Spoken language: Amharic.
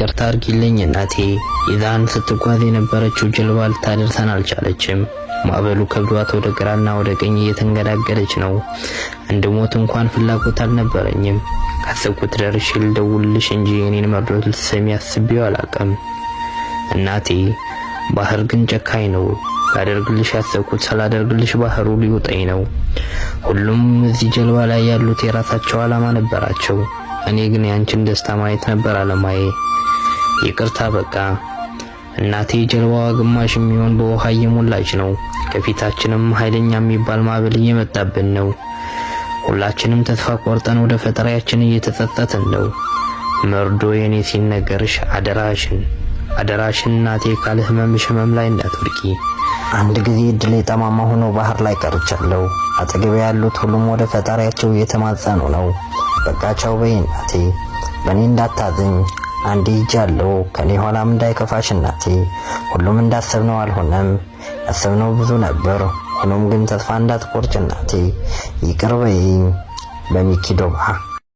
ይቅርታ አድርጊልኝ እናቴ። ይዛን ስትጓዝ የነበረችው ጀልባ ልታደርሰን አልቻለችም። ማዕበሉ ከብዷት ወደ ግራና ወደ ቀኝ እየተንገዳገደች ነው። እንድሞት እንኳን ፍላጎት አልነበረኝም። ካሰብኩት ደርሼ ልደውልልሽ እንጂ የኔን መርዶ ልትሰሚ አስቤው አላውቅም እናቴ። ባህር ግን ጨካኝ ነው። ላደርግልሽ ያሰብኩት ስላደርግልሽ ባህሩ ሊውጠኝ ነው። ሁሉም እዚህ ጀልባ ላይ ያሉት የራሳቸው ዓላማ ነበራቸው። እኔ ግን ያንቺን ደስታ ማየት ነበር ዓላማዬ። ይቅርታ በቃ እናቴ። ጀልባዋ ግማሽ የሚሆን በውሃ እየሞላች ነው። ከፊታችንም ኃይለኛ የሚባል ማዕበል እየመጣብን ነው። ሁላችንም ተስፋ ቆርጠን ወደ ፈጣሪያችን እየተጸጸትን ነው። መርዶ የኔ ሲነገርሽ አደራሽን እናቴ፣ ካለ ህመም ላይ እንዳትወድቂ። አንድ ጊዜ እድሌ ጠማማ ሆኖ ባህር ላይ ቀርቻለሁ። አጠገቤ ያሉት ሁሉም ወደ ፈጣሪያቸው እየተማጸኑ ነው። በቃ ቻው በይ እናቴ፣ በእኔ እንዳታዝኝ። አንዴ ሄጃለሁ፣ ከኔ ኋላም እንዳይከፋሽ እናቴ። ሁሉም እንዳሰብነው አልሆነም። ያሰብነው ብዙ ነበር። ሆኖም ግን ተስፋ እንዳትቆርጭ እናቴ። ይቅር በይኝ። በሚኪ ዶባ